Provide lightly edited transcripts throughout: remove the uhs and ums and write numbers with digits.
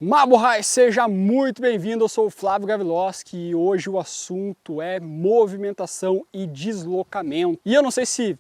Mabuhay, seja muito bem-vindo, eu sou o Flávio Gaviloski e hoje o assunto é movimentação e deslocamento. E eu não sei se,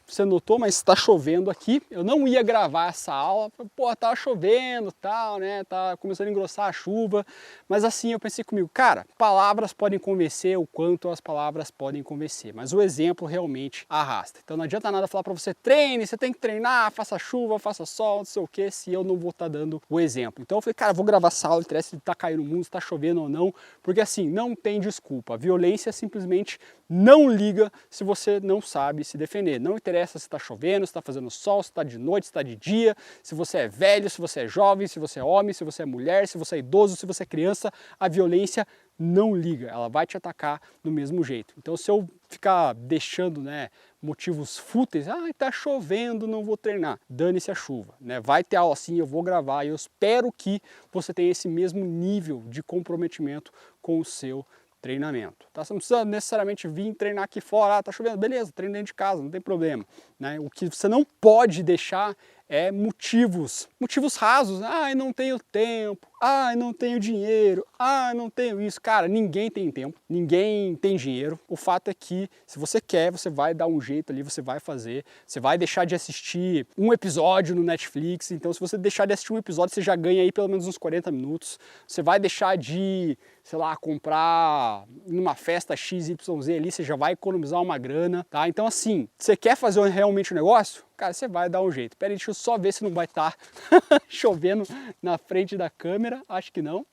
você notou, mas está chovendo aqui. Eu não ia gravar essa aula, pô, tava chovendo, tal, tá começando a engrossar a chuva, mas assim eu pensei comigo, cara, palavras podem convencer o quanto as palavras podem convencer, mas o exemplo realmente arrasta. Então não adianta nada falar para você, treine, você tem que treinar, faça chuva, faça sol, não sei o que, se eu não vou estar dando o exemplo. Então eu falei, cara, vou gravar essa aula, interessa se tá caindo o mundo, se tá chovendo ou não, porque assim, não tem desculpa. A violência simplesmente não liga se você não sabe se defender. Não interessa se está chovendo, se está fazendo sol, se está de noite, se está de dia, se você é velho, se você é jovem, se você é homem, se você é mulher, se você é idoso, se você é criança, a violência não liga, ela vai te atacar do mesmo jeito. Então se eu ficar deixando motivos fúteis, tá chovendo, não vou treinar, dane-se a chuva, vai ter aula sim, eu vou gravar e eu espero que você tenha esse mesmo nível de comprometimento com o seu treinamento. Tá? Você não precisa necessariamente vir treinar aqui fora, tá chovendo, beleza, treina dentro de casa, não tem problema. O que você não pode deixar é motivos rasos, eu não tenho tempo, eu não tenho dinheiro, eu não tenho isso. Cara, ninguém tem tempo, ninguém tem dinheiro. O fato é que se você quer, você vai dar um jeito ali, você vai fazer, você vai deixar de assistir um episódio no Netflix. Então se você deixar de assistir um episódio, você já ganha aí pelo menos uns 40 minutos. Você vai deixar de, sei lá, comprar numa festa XYZ ali, você já vai economizar uma grana, tá? Então assim, você quer fazer realmente um negócio? Cara, você vai dar um jeito. Pera aí, deixa eu só ver se não vai estar chovendo na frente da câmera. Acho que não.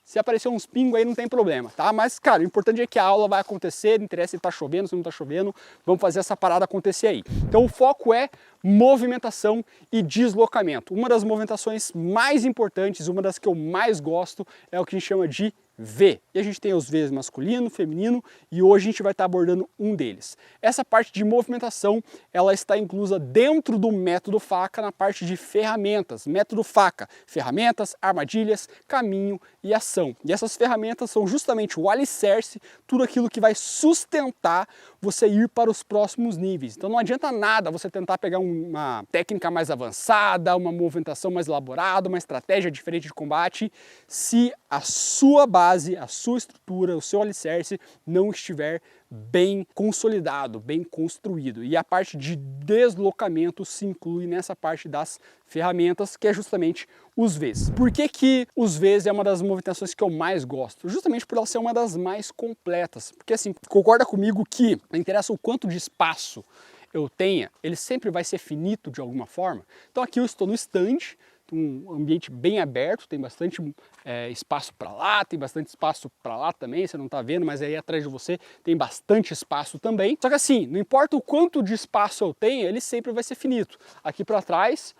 Se aparecer uns pingos aí não tem problema, tá? Mas, cara, o importante é que a aula vai acontecer, não interessa se tá chovendo, se não tá chovendo, vamos fazer essa parada acontecer aí. Então o foco é movimentação e deslocamento. Uma das movimentações mais importantes, uma das que eu mais gosto, é o que a gente chama de V. E a gente tem os Vs masculino, feminino, e hoje a gente vai estar abordando um deles. Essa parte de movimentação, ela está inclusa dentro do método FACA na parte de ferramentas. Método FACA, ferramentas, armadilhas, caminho e ação. E essas ferramentas são justamente o alicerce, tudo aquilo que vai sustentar você ir para os próximos níveis. Então não adianta nada você tentar pegar uma técnica mais avançada, uma movimentação mais elaborada, uma estratégia diferente de combate, se a sua base, a sua estrutura, o seu alicerce não estiver bem consolidado, bem construído. E a parte de deslocamento se inclui nessa parte das ferramentas, que é justamente os Vs. Por que que os Vs é uma das movimentações que eu mais gosto? Justamente por ela ser uma das mais completas. Porque assim, concorda comigo que não interessa o quanto de espaço eu tenha, ele sempre vai ser finito de alguma forma. Então aqui eu estou no stand, um ambiente bem aberto, tem bastante espaço para lá, tem bastante espaço para lá também, você não está vendo, mas aí atrás de você tem bastante espaço também. Só que assim, não importa o quanto de espaço eu tenho, ele sempre vai ser finito. Aqui para trás,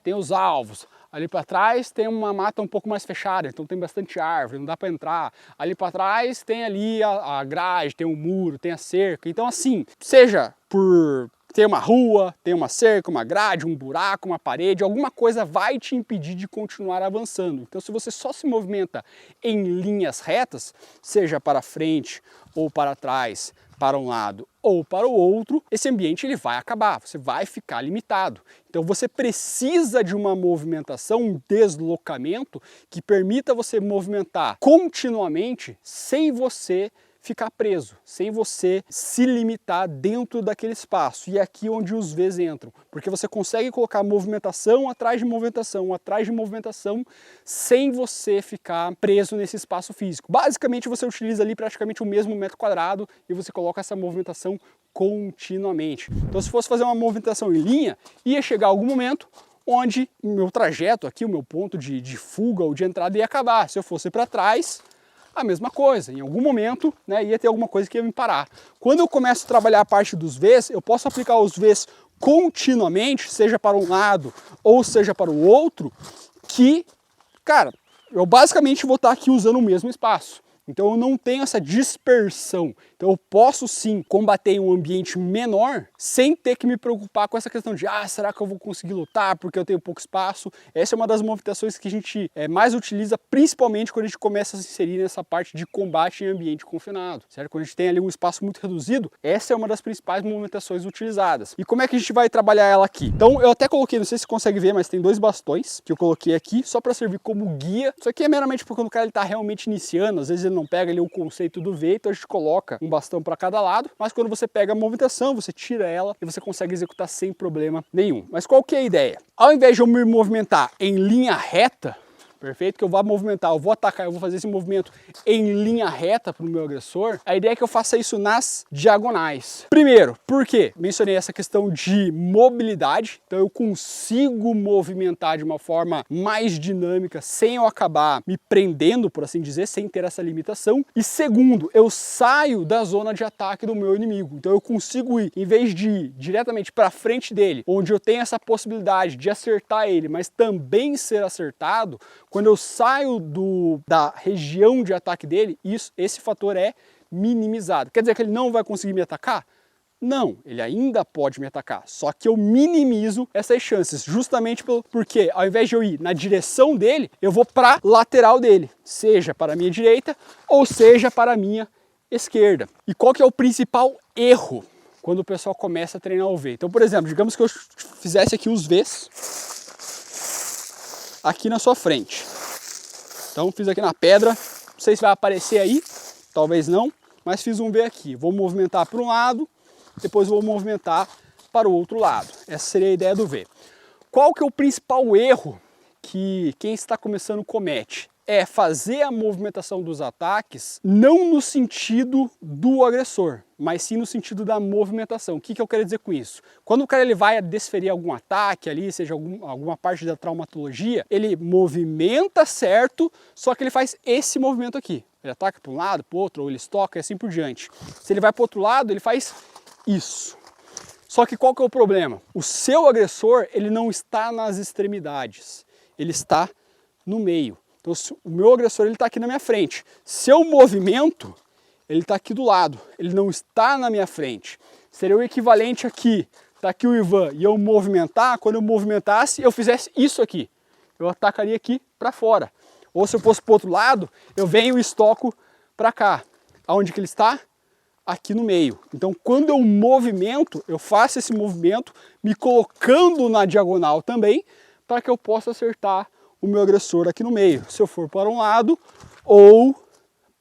tem os alvos. Ali para trás tem uma mata um pouco mais fechada, então tem bastante árvore, não dá para entrar. Ali para trás tem ali a grade, tem um muro, tem a cerca. Então assim, seja por ter uma rua, tem uma cerca, uma grade, um buraco, uma parede, alguma coisa vai te impedir de continuar avançando. Então se você só se movimenta em linhas retas, seja para frente ou para trás, para um lado ou para o outro, esse ambiente ele vai acabar, você vai ficar limitado. Então você precisa de uma movimentação, um deslocamento que permita você movimentar continuamente sem você ficar preso, sem você se limitar dentro daquele espaço. E é aqui onde os Vs entram, porque você consegue colocar movimentação atrás de movimentação, sem você ficar preso nesse espaço físico. Basicamente você utiliza ali praticamente o mesmo metro quadrado e você coloca essa movimentação continuamente. Então se fosse fazer uma movimentação em linha, ia chegar algum momento onde o meu trajeto aqui, o meu ponto de fuga ou de entrada ia acabar. Se eu fosse para trás, a mesma coisa, em algum momento ia ter alguma coisa que ia me parar. Quando eu começo a trabalhar a parte dos Vs, eu posso aplicar os Vs continuamente, seja para um lado ou seja para o outro, que, cara, eu basicamente vou estar aqui usando o mesmo espaço. Então eu não tenho essa dispersão. Então eu posso sim combater em um ambiente menor sem ter que me preocupar com essa questão de será que eu vou conseguir lutar porque eu tenho pouco espaço? Essa é uma das movimentações que a gente mais utiliza, principalmente quando a gente começa a se inserir nessa parte de combate em ambiente confinado, certo? Quando a gente tem ali um espaço muito reduzido, essa é uma das principais movimentações utilizadas. E como é que a gente vai trabalhar ela aqui? Então eu até coloquei, não sei se você consegue ver, mas tem 2 bastões que eu coloquei aqui só para servir como guia. Isso aqui é meramente porque quando o cara está realmente iniciando, às vezes ele não pega ali o conceito do V, então a gente coloca um bastão para cada lado, mas quando você pega a movimentação, você tira ela e você consegue executar sem problema nenhum. Mas qual que é a ideia? Ao invés de eu me movimentar em linha reta, perfeito? Que eu vou movimentar, eu vou atacar, eu vou fazer esse movimento em linha reta para o meu agressor. A ideia é que eu faça isso nas diagonais. Primeiro, por quê? Mencionei essa questão de mobilidade, então eu consigo movimentar de uma forma mais dinâmica sem eu acabar me prendendo, por assim dizer, sem ter essa limitação. E segundo, eu saio da zona de ataque do meu inimigo, então eu consigo ir, em vez de ir diretamente para frente dele, onde eu tenho essa possibilidade de acertar ele, mas também ser acertado. Quando eu saio da região de ataque dele, esse fator é minimizado. Quer dizer que ele não vai conseguir me atacar? Não, ele ainda pode me atacar, só que eu minimizo essas chances, justamente porque ao invés de eu ir na direção dele, eu vou para a lateral dele, seja para a minha direita ou seja para a minha esquerda. E qual que é o principal erro quando o pessoal começa a treinar o V? Então, por exemplo, digamos que eu fizesse aqui os Vs aqui na sua frente. Então fiz aqui na pedra, não sei se vai aparecer aí, talvez não, mas fiz um V aqui. Vou movimentar para um lado, depois vou movimentar para o outro lado. Essa seria a ideia do V. Qual que é o principal erro que quem está começando comete? É fazer a movimentação dos ataques não no sentido do agressor, mas sim no sentido da movimentação. O que eu quero dizer com isso? Quando o cara ele vai desferir algum ataque ali, seja alguma parte da traumatologia, ele movimenta certo, só que ele faz esse movimento aqui. Ele ataca para um lado, para o outro, ou ele estoca e assim por diante. Se ele vai para o outro lado, ele faz isso. Só que qual que é o problema? O seu agressor, ele não está nas extremidades, ele está no meio. Então, o meu agressor está aqui na minha frente. Se eu movimento, ele está aqui do lado, ele não está na minha frente. Seria o equivalente aqui, está aqui o Ivan, e eu movimentar, quando eu movimentasse, eu fizesse isso aqui. Eu atacaria aqui para fora. Ou se eu fosse para o outro lado, eu venho e estoco para cá. Aonde que ele está? Aqui no meio. Então, quando eu movimento, eu faço esse movimento, me colocando na diagonal também, para que eu possa acertar o meu agressor aqui no meio, se eu for para um lado ou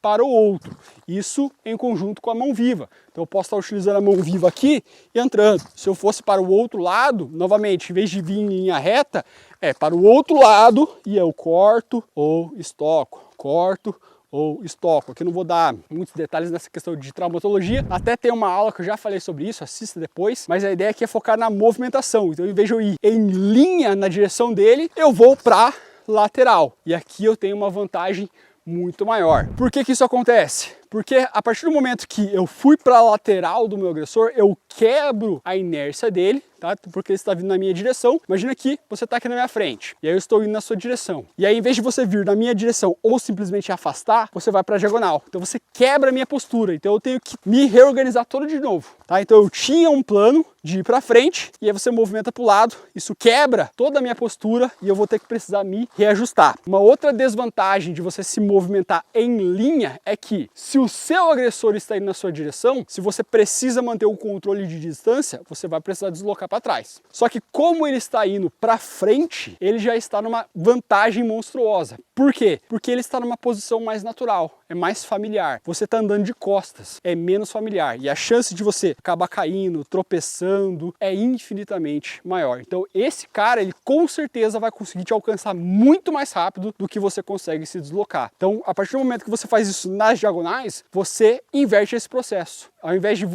para o outro. Isso em conjunto com a mão viva. Então eu posso estar utilizando a mão viva aqui e entrando. Se eu fosse para o outro lado, novamente, em vez de vir em linha reta, é para o outro lado e eu corto ou estoco, corto ou estoco. Aqui eu não vou dar muitos detalhes nessa questão de traumatologia, até tem uma aula que eu já falei sobre isso, assista depois, mas a ideia aqui é focar na movimentação. Então, em vez de eu ir em linha na direção dele, eu vou para lateral. E aqui eu tenho uma vantagem muito maior. Por que isso acontece? Porque a partir do momento que eu fui para a lateral do meu agressor, eu quebro a inércia dele, tá? Porque ele está vindo na minha direção. Imagina que você está aqui na minha frente e aí eu estou indo na sua direção. E aí, em vez de você vir na minha direção ou simplesmente afastar, você vai para a diagonal. Então você quebra a minha postura. Então eu tenho que me reorganizar todo de novo, tá? Então eu tinha um plano de ir para frente e aí você movimenta para o lado. Isso quebra toda a minha postura e eu vou ter que precisar me reajustar. Uma outra desvantagem de você se movimentar em linha é que se o seu agressor está indo na sua direção, se você precisa manter o controle de distância, você vai precisar deslocar para trás. Só que como ele está indo para frente, ele já está numa vantagem monstruosa. Por quê? Porque ele está numa posição mais natural, é mais familiar. Você está andando de costas, é menos familiar. E a chance de você acabar caindo, tropeçando, é infinitamente maior. Então esse cara, ele com certeza vai conseguir te alcançar muito mais rápido do que você consegue se deslocar. Então, a partir do momento que você faz isso nas diagonais, faz? Você inverte esse processo. Ao invés de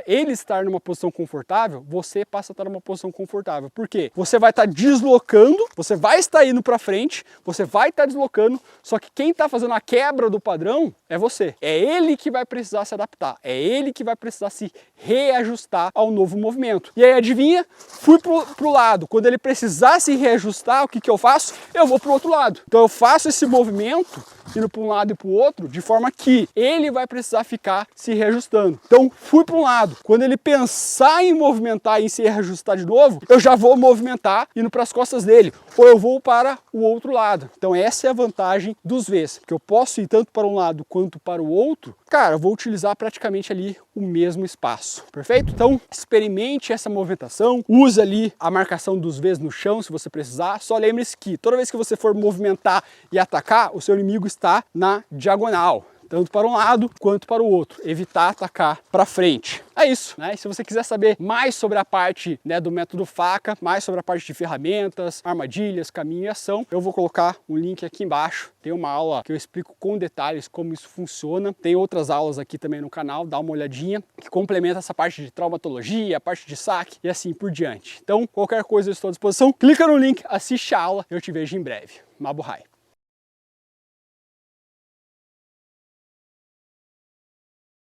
ele estar numa posição confortável, você passa a estar numa posição confortável. Por quê? Você vai estar deslocando, você vai estar indo para frente, você vai estar deslocando, só que quem está fazendo a quebra do padrão é você. É ele que vai precisar se adaptar, é ele que vai precisar se reajustar ao novo movimento. E aí, adivinha? Fui pro lado. Quando ele precisar se reajustar, o que eu faço? Eu vou pro outro lado. Então eu faço esse movimento indo para um lado e para o outro, de forma que ele vai precisar ficar se reajustando. Então, fui para um lado. Quando ele pensar em movimentar e em se reajustar de novo, eu já vou movimentar indo para as costas dele, ou eu vou para o outro lado. Então, essa é a vantagem dos Vs, porque eu posso ir tanto para um lado quanto para o outro. Cara, eu vou utilizar praticamente ali o mesmo espaço, perfeito? Então, experimente essa movimentação, use ali a marcação dos Vs no chão, se você precisar. Só lembre-se que toda vez que você for movimentar e atacar, o seu inimigo está na diagonal, tanto para um lado quanto para o outro, evitar atacar para frente. É isso, né? E se você quiser saber mais sobre a parte, né, do método faca, mais sobre a parte de ferramentas, armadilhas, caminho e ação, eu vou colocar um link aqui embaixo. Tem uma aula que eu explico com detalhes como isso funciona. Tem outras aulas aqui também no canal, dá uma olhadinha, que complementa essa parte de traumatologia, a parte de saque e assim por diante. Então, qualquer coisa eu estou à disposição. Clica no link, assiste a aula e eu te vejo em breve. Mabuhay!